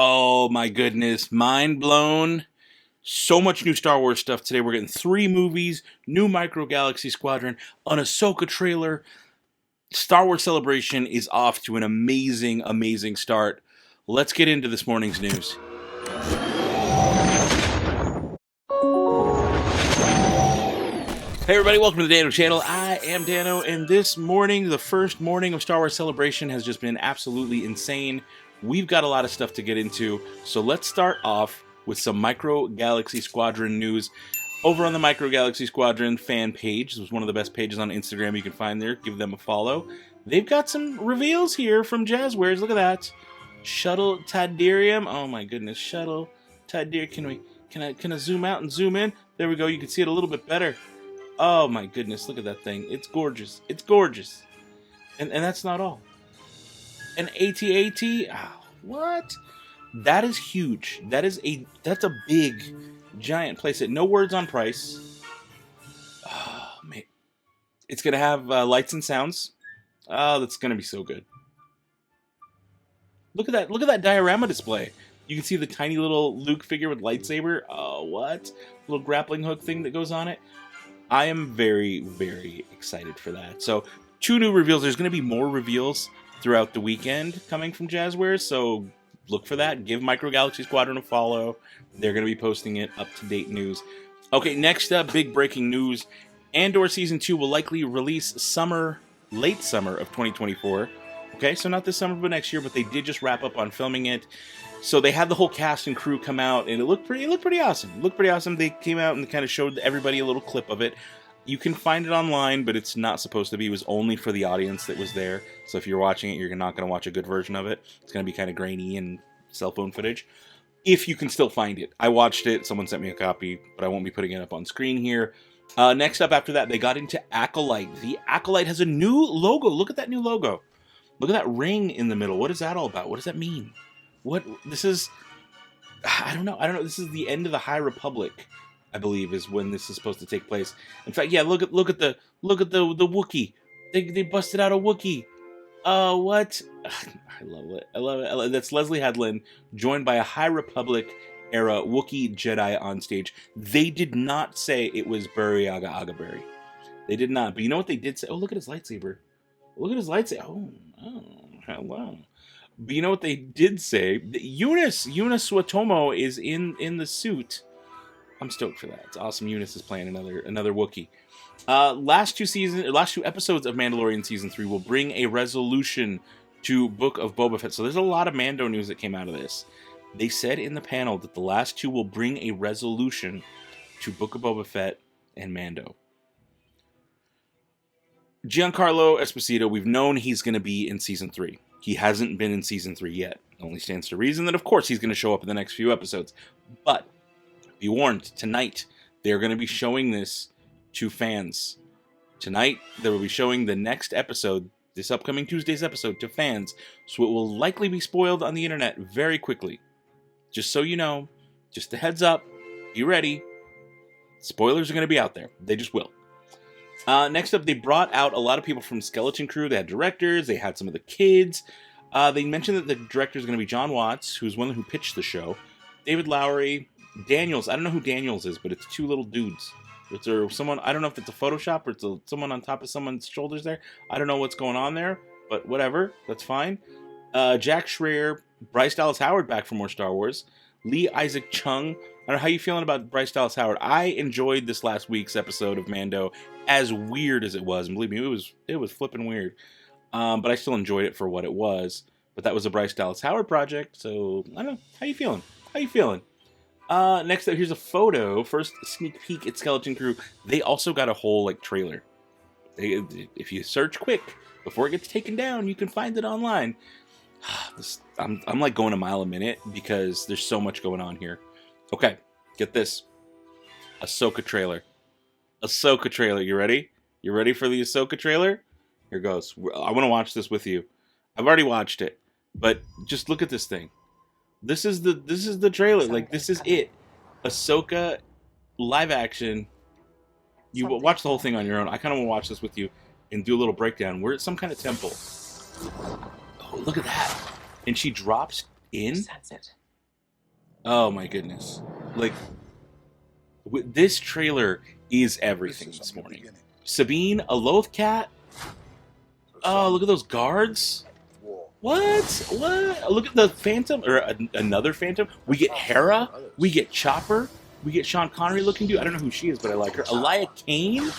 Oh my goodness, mind blown. So much new Star Wars stuff today. We're getting 3 movies, new Micro Galaxy Squadron, an Ahsoka trailer. Star Wars Celebration is off to an amazing, amazing start. Let's get into this morning's news. Hey everybody, welcome to the Dano channel. I am Dano, and this morning, the first morning of Star Wars Celebration, has just been absolutely insane. We've got a lot of stuff to get into, so let's start off with some Micro Galaxy Squadron news. Over on the Micro Galaxy Squadron fan page, this was one of the best pages on Instagram you can find there, give them a follow. They've got some reveals here from Jazwares, look at that. Shuttle Tydirium, oh my goodness, Shuttle Tydirium, can I zoom out and zoom in? There we go, you can see it a little bit better. Oh my goodness, look at that thing. It's gorgeous. It's gorgeous. And that's not all. An AT-AT? Oh, what? That is huge. That's a big, giant playset. No words on price. Oh, man. It's going to have lights and sounds. Oh, that's going to be so good. Look at that. Look at that diorama display. You can see the tiny little Luke figure with lightsaber. Oh, what? Little grappling hook thing that goes on it. I am very, very excited for that. So, 2 new reveals. There's going to be more reveals throughout the weekend coming from Jazwares, so look for that. Give Micro Galaxy Squadron a follow. They're going to be posting it, up-to-date news. Okay, next up, big breaking news. Andor Season 2 will likely release late summer of 2024. Okay, so not this summer, but next year, but they did just wrap up on filming it. So they had the whole cast and crew come out, and it looked pretty awesome. It looked pretty awesome. They came out and kind of showed everybody a little clip of it. You can find it online, but it's not supposed to be. It was only for the audience that was there. So if you're watching it, you're not going to watch a good version of it. It's going to be kind of grainy and cell phone footage. If you can still find it. I watched it. Someone sent me a copy, but I won't be putting it up on screen here. Next up after that, they got into Acolyte. The Acolyte has a new logo. Look at that new logo. Look at that ring in the middle. What is that all about? What does that mean? What this is? I don't know. This is the end of the High Republic, I believe, is when this is supposed to take place. In fact, yeah. Look at the Wookiee. They busted out a Wookiee. What? I love it. I love it. That's Leslie Headland, joined by a High Republic era Wookiee Jedi on stage. They did not say it was Buriaga Agaberry. They did not. But you know what they did say? Oh, look at his lightsaber. Look at his lightsaber. Oh, hello. But you know what they did say? Eunice Swatomo is in the suit. I'm stoked for that. It's awesome. Eunice is playing another Wookiee. Last 2 episodes of Mandalorian Season 3 will bring a resolution to Book of Boba Fett. So there's a lot of Mando news that came out of this. They said in the panel that the last 2 will bring a resolution to Book of Boba Fett and Mando. Giancarlo Esposito, we've known he's going to be in Season 3. He hasn't been in Season 3 yet. It only stands to reason that, of course, he's going to show up in the next few episodes. But, be warned, tonight, they're going to be showing this to fans. Tonight, they will be showing the next episode, this upcoming Tuesday's episode, to fans. So it will likely be spoiled on the internet very quickly. Just so you know, just a heads up, be ready. Spoilers are going to be out there. They just will. Next up, they brought out a lot of people from Skeleton Crew. They had directors, they had some of the kids. They mentioned that the director is going to be John Watts, who's one who pitched the show. David Lowery, Daniels. I don't know who Daniels is, but it's 2 little dudes. It's someone, I don't know if it's a Photoshop or it's someone on top of someone's shoulders there. I don't know what's going on there, but whatever, that's fine. Jack Schreier, Bryce Dallas Howard back for more Star Wars. Lee Isaac Chung. I don't know how you feeling about Bryce Dallas Howard. I enjoyed this last week's episode of Mando, as weird as it was, and believe me, it was flipping weird. But I still enjoyed it for what it was. But that was a Bryce Dallas Howard project, so I don't know. How you feeling? Next up, here's a photo. First sneak peek at Skeleton Crew. They also got a whole trailer. If you search quick before it gets taken down, you can find it online. I'm like going a mile a minute because there's so much going on here. Okay, get this. Ahsoka trailer. You ready? You ready for the Ahsoka trailer? Here goes. I want to watch this with you. I've already watched it, but just look at this thing. This is the trailer. Like, this is it. Ahsoka live action. You watch the whole thing on your own. I kind of want to watch this with you and do a little breakdown. We're at some kind of temple. Oh, look at that. And she drops in. That's it. Oh my goodness! Like this trailer is everything this morning. Sabine, a loath cat. Oh, look at those guards. What? What? Look at the Phantom or another Phantom. We get Hera. We get Chopper. We get Sean Connery looking dude. I don't know who she is, but I like her. Elia Kane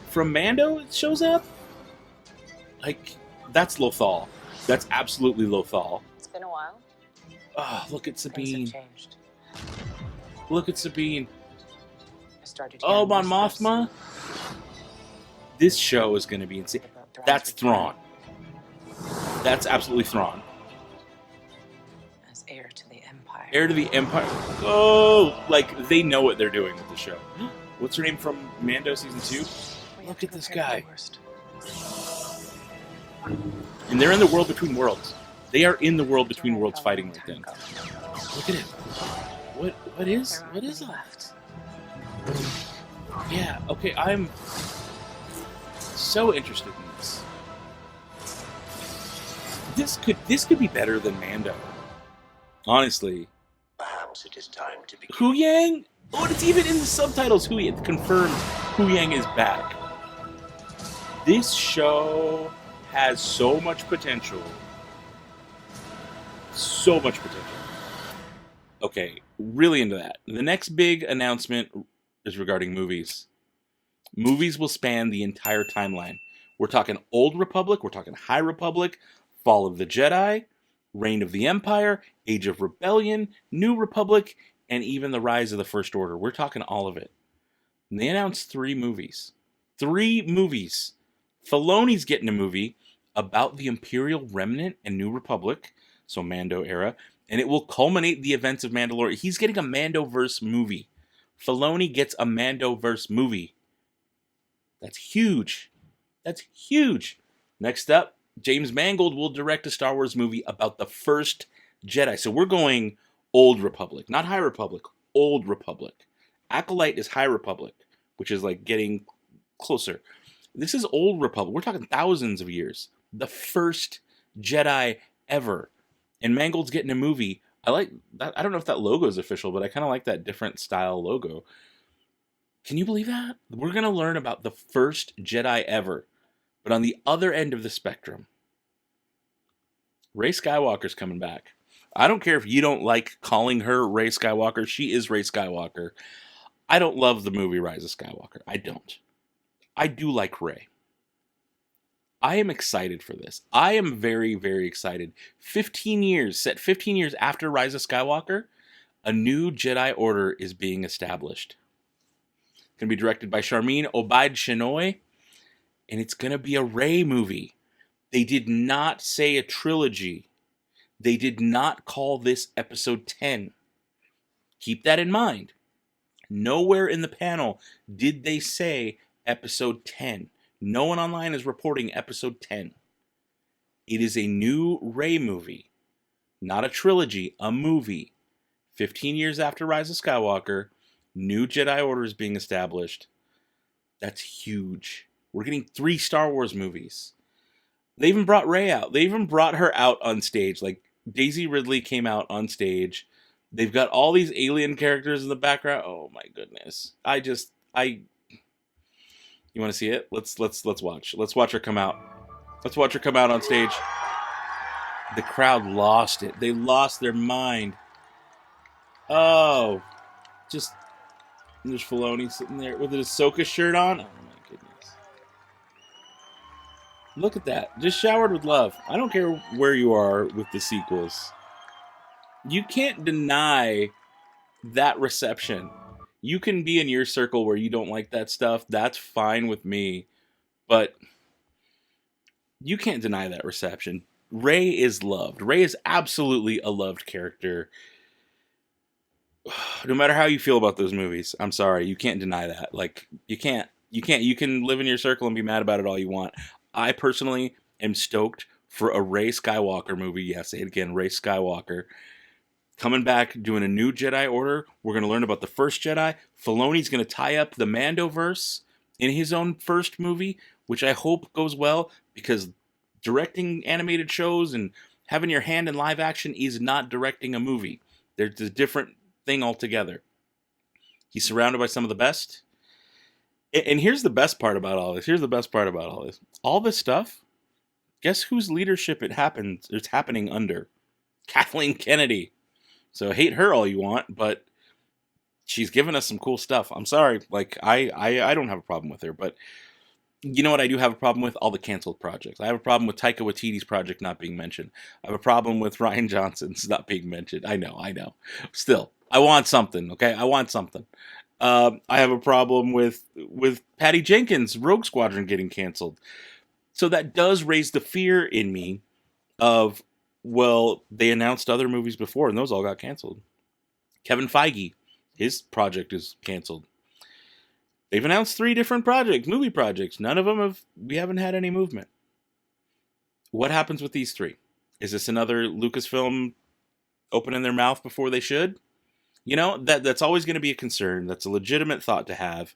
from Mando shows up. Like that's Lothal. That's absolutely Lothal. It's been a while. Oh, look at Sabine. Things have changed. Look at Sabine. I started Oh, hearing Mon whispers Mothma. This show is going to be insane. about Thrawn's That's return Thrawn. That's absolutely Thrawn. as heir to the Empire. Heir to the Empire. Oh, like they know what they're doing with the show. What's her name from Mando season 2? We have Look to at this prepare guy. for the worst. And they're in the world between worlds. They are in the world between worlds fighting right then. Look at it. What is that? left? Yeah, okay, I'm so interested in this. This could be better than Mando. Honestly. Perhaps it is time to begin. Hu Yang? Oh, and it's even in the subtitles. Hu Yang confirmed. Hu Yang is back. This show has so much potential. So much potential. Okay, really into that. The next big announcement is regarding movies. Movies will span the entire timeline. We're talking Old Republic, we're talking High Republic, Fall of the Jedi, Reign of the Empire, Age of Rebellion, New Republic, and even the Rise of the First Order. We're talking all of it. And they announced 3 movies. 3 movies. Filoni's getting a movie about the Imperial Remnant and New Republic, so Mando era, and it will culminate the events of Mandalorian. He's getting a Mandoverse movie. Filoni gets a Mandoverse movie. That's huge. That's huge. Next up, James Mangold will direct a Star Wars movie about the first Jedi. So we're going Old Republic, not High Republic, Old Republic. Acolyte is High Republic, which is like getting closer. This is Old Republic. We're talking thousands of years. The first Jedi ever. And Mangold's getting a movie. I like that. I don't know if that logo is official, but I kind of like that different style logo. Can you believe that? We're going to learn about the first Jedi ever. But on the other end of the spectrum, Rey Skywalker's coming back. I don't care if you don't like calling her Rey Skywalker. She is Rey Skywalker. I don't love the movie Rise of Skywalker. I don't. I do like Rey. I am excited for this. I am very, very excited. 15 years after Rise of Skywalker, a new Jedi Order is being established. It's going to be directed by Sharmeen Obaid-Chinoy, and it's going to be a Rey movie. They did not say a trilogy. They did not call this episode 10. Keep that in mind. Nowhere in the panel did they say episode 10. No one online is reporting episode 10. It is a new Rey movie. Not a trilogy, a movie. 15 years after Rise of Skywalker, new Jedi Order is being established. That's huge. We're getting 3 Star Wars movies. They even brought Rey out. They even brought her out on stage. Like, Daisy Ridley came out on stage. They've got all these alien characters in the background. Oh my goodness. You want to see it? Let's watch. Let's watch her come out. Let's watch her come out on stage. The crowd lost it. They lost their mind. Oh, just there's Filoni sitting there with his Ahsoka shirt on. Oh my goodness! Look at that. Just showered with love. I don't care where you are with the sequels. You can't deny that reception. You can be in your circle where you don't like that stuff. That's fine with me. But you can't deny that reception. Rey is loved. Rey is absolutely a loved character. No matter how you feel about those movies, I'm sorry, you can't deny that. Like, you can't. You can live in your circle and be mad about it all you want. I personally am stoked for a Rey Skywalker movie. Yeah, say it again, Rey Skywalker. Coming back, doing a new Jedi Order. We're going to learn about the first Jedi. Filoni's going to tie up the Mandoverse in his own first movie, which I hope goes well, because directing animated shows and having your hand in live action is not directing a movie. There's a different thing altogether. He's surrounded by some of the best. And here's the best part about all this. All this stuff, guess whose leadership it's happening under? Kathleen Kennedy. So hate her all you want, but she's given us some cool stuff. I'm sorry. Like, I don't have a problem with her, but you know what I do have a problem with? All the canceled projects. I have a problem with Taika Waititi's project not being mentioned. I have a problem with Rian Johnson's not being mentioned. I know. Still, I want something, okay? I want something. I have a problem with Patty Jenkins' Rogue Squadron getting canceled. So that does raise the fear in me of, well, they announced other movies before, and those all got canceled. Kevin Feige, his project is canceled. They've announced 3 different movie projects. None of them we haven't had any movement. What happens with these 3? Is this another Lucasfilm opening their mouth before they should? You know, that's always going to be a concern. That's a legitimate thought to have.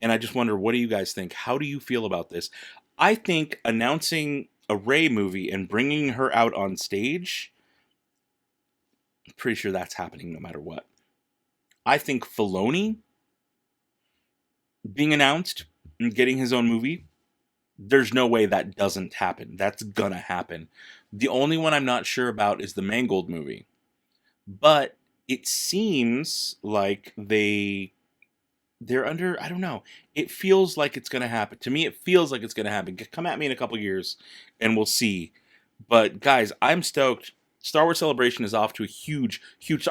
And I just wonder, what do you guys think? How do you feel about this? I think announcing a REY movie and bringing her out on stage, I'm pretty sure that's happening no matter what. I think Filoni being announced and getting his own movie, there's no way that doesn't happen. That's gonna happen. The only one I'm not sure about is the Mangold movie. But it seems like they're under, I don't know. It feels like it's going to happen. To me, it feels like it's going to happen. Come at me in a couple years and we'll see. But guys, I'm stoked. Star Wars Celebration is off to a huge.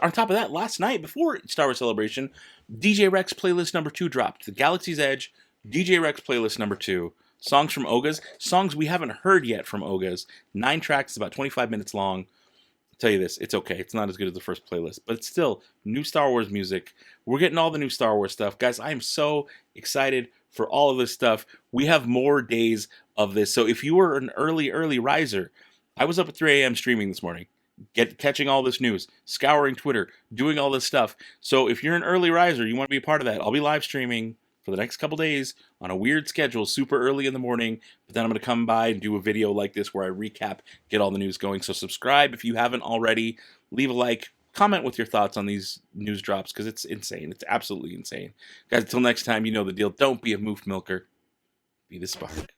On top of that, last night before Star Wars Celebration, DJ Rex playlist number 2 dropped. The Galaxy's Edge, DJ Rex playlist number 2. Songs from Oga's. Songs we haven't heard yet from Oga's. 9 tracks, about 25 minutes long. Tell you this, it's okay. It's not as good as the first playlist, but it's still new Star Wars music. We're getting all the new Star Wars stuff. Guys, I am so excited for all of this stuff. We have more days of this. So if you were an early riser, I was up at 3 a.m. streaming this morning, catching all this news, scouring Twitter, doing all this stuff. So if you're an early riser, you want to be a part of that, I'll be live streaming for the next couple days on a weird schedule, super early in the morning, but then I'm going to come by and do a video like this where I recap, get all the news going. So subscribe if you haven't already, leave a like, comment with your thoughts on these news drops, because it's insane. It's absolutely insane. Guys, until next time, you know the deal. Don't be a moof milker. Be the spark.